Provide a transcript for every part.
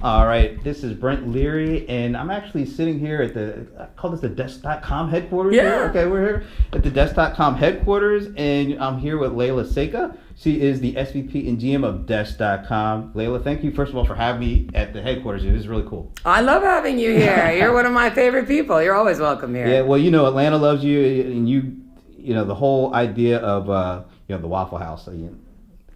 All right, this is Brent Leary, and I'm actually sitting here at I call this the Desk.com headquarters. Yeah. Here. Okay, we're here at the Desk.com headquarters, and I'm here with Leyla Seka. She is the SVP and GM of Desk.com. Leyla, thank you, first of all, for having me at the headquarters here. This is really cool. I love having you here. You're one of my favorite people. You're always welcome here. Yeah, well, you know, Atlanta loves you, and you know, the whole idea of, you know, the Waffle House. So,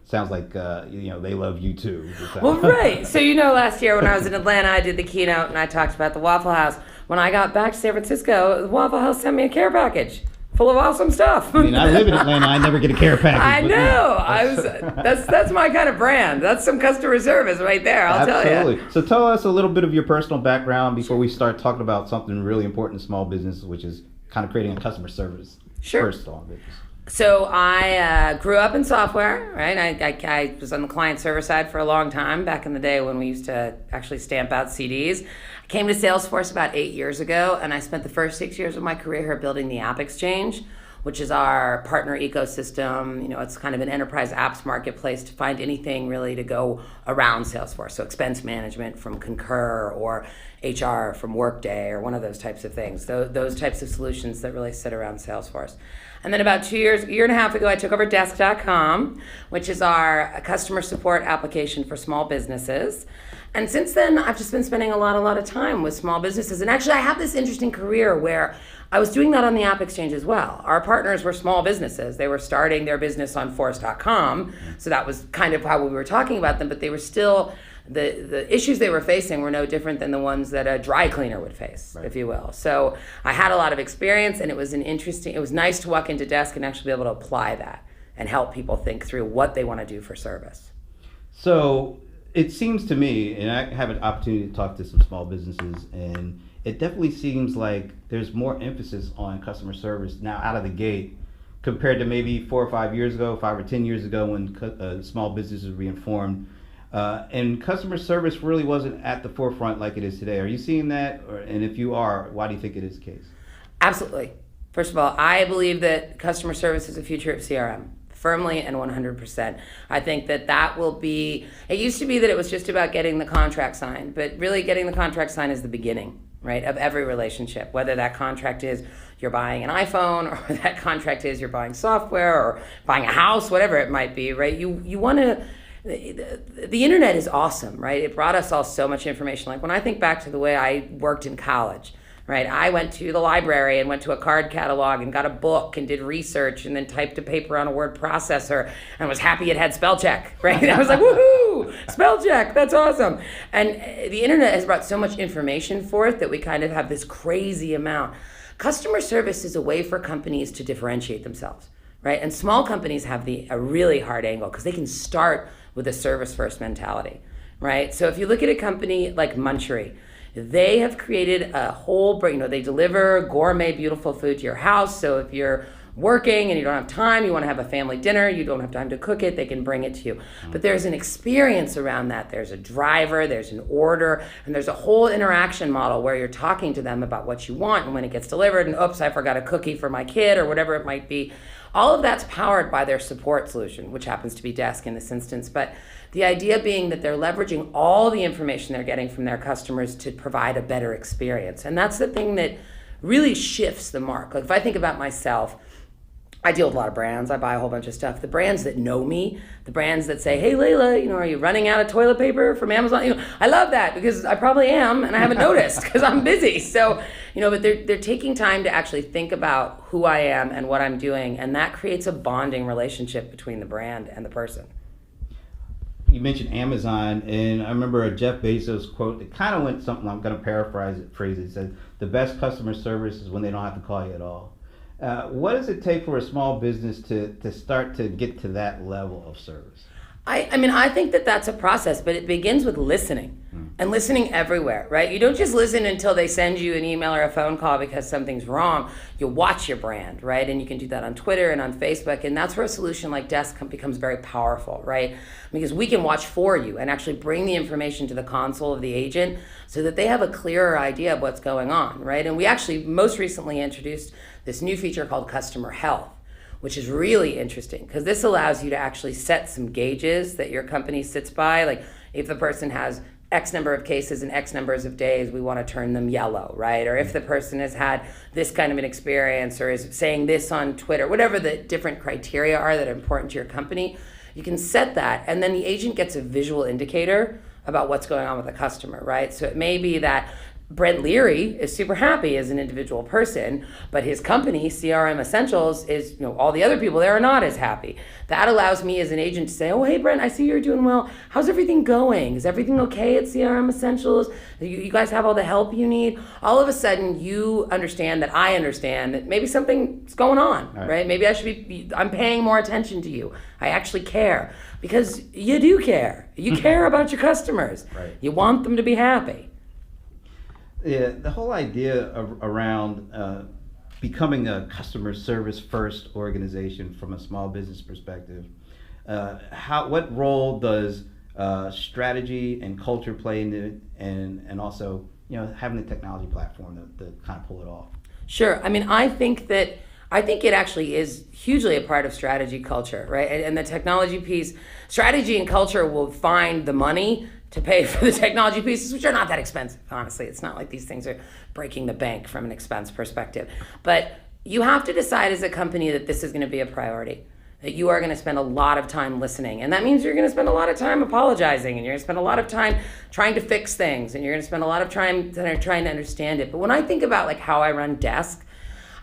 sounds like, you know, they love you too. Well, right. So, you know, last year when I was in Atlanta, I did the keynote and I talked about the Waffle House. When I got back to San Francisco, the Waffle House sent me a care package full of awesome stuff. I mean, I live in Atlanta. I never get a care package. I know. That's my kind of brand. That's some customer service right there, I'll tell you. Absolutely. So tell us a little bit of your personal background before we start talking about something really important in small business, which is kind of creating a customer service. Sure. First small business. So I grew up in software, right? I was on the client server side for a long time, back in the day when we used to actually stamp out CDs. I came to Salesforce about 8 years ago, and I spent the first 6 years of my career here building the App Exchange, which is our partner ecosystem. You know, it's kind of an enterprise apps marketplace to find anything really to go around Salesforce. So expense management from Concur, or HR from Workday, or one of those types of things. Those types of solutions that really sit around Salesforce. And then about a year and a half ago, I took over Desk.com, which is our customer support application for small businesses. And since then, I've just been spending a lot of time with small businesses. And actually, I have this interesting career where I was doing that on the App Exchange as well. Our partners were small businesses. They were starting their business on Force.com. So that was kind of how we were talking about them, but they were still, the issues they were facing were no different than the ones that a dry cleaner would face, right, if you will. So I had a lot of experience, and it was nice to walk into Desk and actually be able to apply that and help people think through what they want to do for service. So it seems to me, and I have an opportunity to talk to some small businesses, and it definitely seems like there's more emphasis on customer service now out of the gate compared to maybe 4 or 5 years ago, 5 or 10 years ago, when small businesses were being formed. And customer service really wasn't at the forefront like it is today. Are you seeing that? And if you are, why do you think it is the case? Absolutely. First of all, I believe that customer service is the future of CRM. Firmly and 100%. I think that will be, it used to be that it was just about getting the contract signed, but really getting the contract signed is the beginning, right, of every relationship, whether that contract is you're buying an iPhone, or that contract is you're buying software, or buying a house, whatever it might be, right? You want to, the internet is awesome, right? It brought us all so much information. Like when I think back to the way I worked in college, right? I went to the library and went to a card catalog and got a book and did research and then typed a paper on a word processor and was happy it had spell check, right? I was like, woohoo, spell check, that's awesome. And the internet has brought so much information forth that we kind of have this crazy amount. Customer service is a way for companies to differentiate themselves, right? And small companies have a really hard angle because they can start with a service first mentality, right? So if you look at a company like Munchery, they have created a whole, they deliver gourmet, beautiful food to your house. So if you're working and you don't have time, you want to have a family dinner, you don't have time to cook it, they can bring it to you. But there's an experience around that. There's a driver, there's an order, and there's a whole interaction model where you're talking to them about what you want and when it gets delivered, and oops, I forgot a cookie for my kid, or whatever it might be. All of that's powered by their support solution, which happens to be Desk in this instance. But the idea being that they're leveraging all the information they're getting from their customers to provide a better experience. And that's the thing that really shifts the mark. Like if I think about myself, I deal with a lot of brands. I buy a whole bunch of stuff. The brands that know me, the brands that say, hey, Leyla, are you running out of toilet paper from Amazon? I love that because I probably am, and I haven't noticed because I'm busy. So, but they're taking time to actually think about who I am and what I'm doing, and that creates a bonding relationship between the brand and the person. You mentioned Amazon, and I remember a Jeff Bezos quote that kind of went something, I'm going to paraphrase it. It said, the best customer service is when they don't have to call you at all. What does it take for a small business to start to get to that level of service? I think that's a process, but it begins with listening and listening everywhere, right? You don't just listen until they send you an email or a phone call because something's wrong. You watch your brand, right? And you can do that on Twitter and on Facebook. And that's where a solution like Desk becomes very powerful, right? Because we can watch for you and actually bring the information to the console of the agent so that they have a clearer idea of what's going on, right? And we actually most recently introduced this new feature called Customer Health, which is really interesting because this allows you to actually set some gauges that your company sits by. Like if the person has X number of cases in X numbers of days, we want to turn them yellow, right? Or if the person has had this kind of an experience or is saying this on Twitter, whatever the different criteria are that are important to your company, you can set that. And then the agent gets a visual indicator about what's going on with the customer, right? So it may be that Brent Leary is super happy as an individual person, but his company, CRM Essentials, is, all the other people there are not as happy. That allows me as an agent to say, oh, hey, Brent, I see you're doing well. How's everything going? Is everything okay at CRM Essentials? You guys have all the help you need? All of a sudden, you understand that I understand that maybe something's going on, right? Maybe I'm paying more attention to you. I actually care, because you do care. You care about your customers. Right. You want them to be happy. Yeah, the whole idea around becoming a customer service first organization from a small business perspective, what role does strategy and culture play in it, and also having the technology platform to kind of pull it off? Sure. I mean, I think it actually is hugely a part of strategy culture, right? And the technology piece, strategy and culture will find the money to pay for the technology pieces, which are not that expensive, honestly. It's not like these things are breaking the bank from an expense perspective. But you have to decide as a company that this is going to be a priority, that you are going to spend a lot of time listening. And that means you're going to spend a lot of time apologizing, and you're going to spend a lot of time trying to fix things, and you're going to spend a lot of time trying to understand it. But when I think about how I run Desk,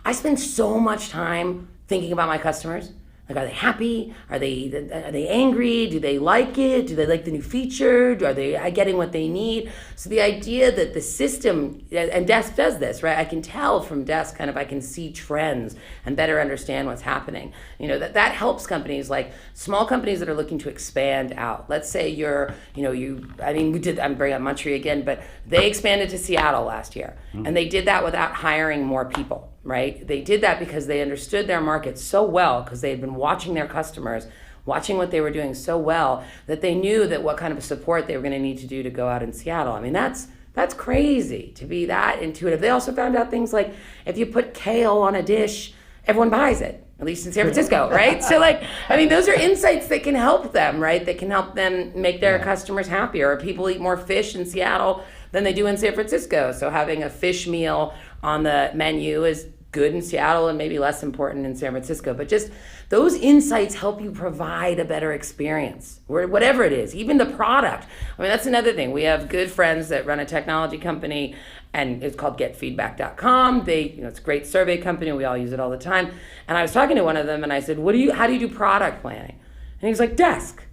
I spend so much time thinking about my customers. Like, are they happy? Are they angry? Do they like it? Do they like the new feature? Are they getting what they need? So the idea that the system, and Desk does this, right? I can tell from Desk I can see trends and better understand what's happening. That helps companies, like small companies that are looking to expand out. Let's say I'm bringing up Montreal again, but they expanded to Seattle last year. And they did that without hiring more people. Right? They did that because they understood their market so well, because they had been watching their customers, watching what they were doing so well, that they knew that what kind of support they were going to need to do to go out in Seattle. I mean, that's crazy to be that intuitive. They also found out things like if you put kale on a dish, everyone buys it, at least in San Francisco, right? So those are insights that can help them, right? That can help them make their customers happier. Or people eat more fish in Seattle than they do in San Francisco. So having a fish meal on the menu is good in Seattle and maybe less important in San Francisco. But just those insights help you provide a better experience, whatever it is, even the product. I mean, that's another thing. We have good friends that run a technology company, and it's called getfeedback.com. It's a great survey company. We all use it all the time. And I was talking to one of them and I said, how do you do product planning? And he was like, Desk.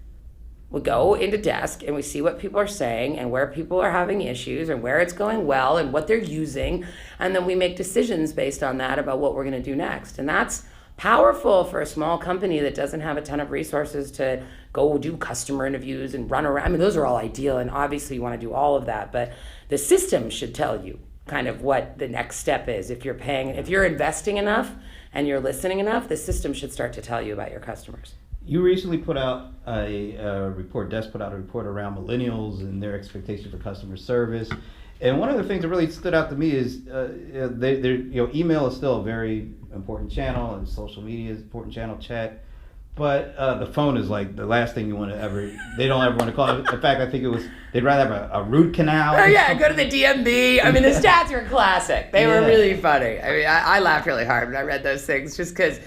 We go into Desk and we see what people are saying and where people are having issues and where it's going well and what they're using. And then we make decisions based on that about what we're going to do next. And that's powerful for a small company that doesn't have a ton of resources to go do customer interviews and run around. I mean, those are all ideal, and obviously you want to do all of that. But the system should tell you kind of what the next step is. If you're investing enough and you're listening enough, the system should start to tell you about your customers. You recently put out a report, Desk put out a report around millennials and their expectation for customer service. And one of the things that really stood out to me is email is still a very important channel, and social media is an important channel, chat. But the phone is like the last thing you want to they don't ever want to call it. In fact, I think they'd rather have a root canal. Oh yeah, go to the DMV. I mean, the stats are classic. They were really funny. I mean, I laughed really hard when I read those things, just because,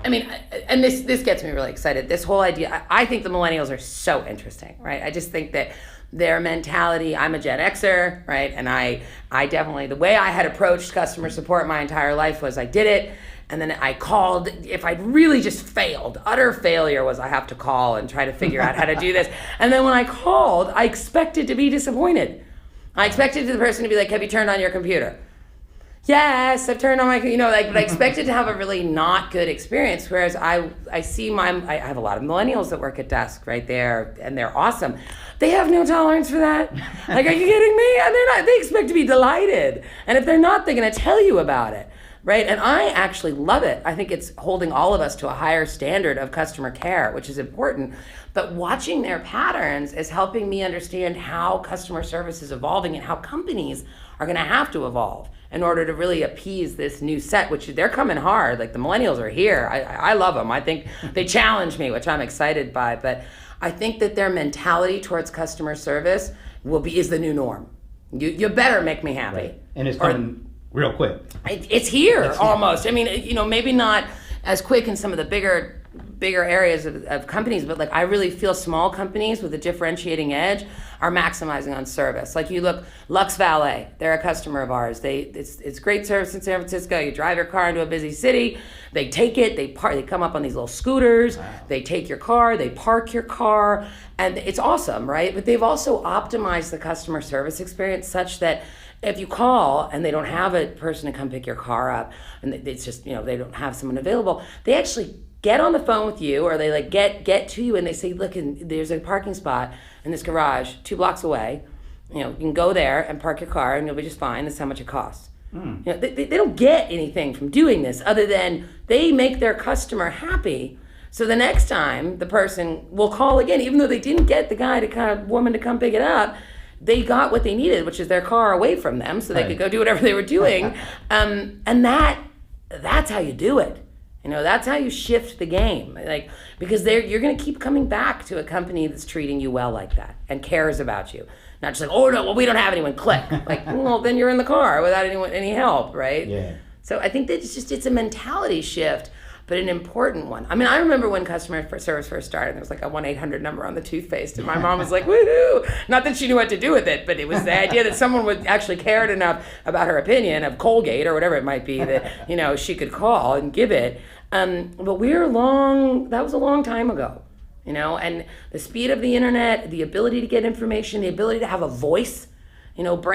I mean, and this gets me really excited. This whole idea, I think the millennials are so interesting, right? I just think that their mentality, I'm a Gen Xer, right? And I definitely, the way I had approached customer support my entire life was I did it, and then I called. If I'd really just failed, utter failure was I have to call and try to figure out how to do this. And then when I called, I expected to be disappointed. I expected the person to be like, have you turned on your computer? Yes, I've turned on my, but I expected to have a really not good experience. Whereas I see I have a lot of millennials that work at Desk right there, and they're awesome. They have no tolerance for that. Like, are you kidding me? And they're not. They expect to be delighted. And if they're not, they're going to tell you about it, right? And I actually love it. I think it's holding all of us to a higher standard of customer care, which is important. But watching their patterns is helping me understand how customer service is evolving and how companies are going to have to evolve in order to really appease this new set, which they're coming hard. Like, the millennials are here. I love them. I think they challenge me, which I'm excited by. But I think that their mentality towards customer service is the new norm. You better make me happy. Right. And it's coming real quick. It's here almost. I mean, maybe not as quick in some of the bigger areas of companies, but like I really feel small companies with a differentiating edge are maximizing on service. Like you look, Lux Valet, they're a customer of ours. It's great service in San Francisco. You drive your car into a busy city, they take it, they come up on these little scooters, wow. They take your car, they park your car, and it's awesome, right? But they've also optimized the customer service experience such that if you call and they don't have a person to come pick your car up, and it's just, they don't have someone available, they actually get on the phone with you, or they like get to you and they say, look, there's a parking spot in this garage 2 blocks away. You can go there and park your car and you'll be just fine. This is how much it costs. They don't get anything from doing this other than they make their customer happy. So the next time the person will call again, even though they didn't get the woman to come pick it up, they got what they needed, which is their car away from them so they could go do whatever they were doing. And that's how you do it. That's how you shift the game, because you're going to keep coming back to a company that's treating you well like that and cares about you. Not just like, oh no, well, we don't have anyone, click. Well, then you're in the car without any help, right? Yeah. So I think that it's a mentality shift, but an important one. I mean, I remember when customer service first started, there was like a 1-800 number on the toothpaste, and my mom was like, woohoo! Not that she knew what to do with it, but it was the idea that someone would actually cared enough about her opinion of Colgate or whatever it might be that, she could call and give it. But that was a long time ago, and the speed of the internet, the ability to get information, the ability to have a voice,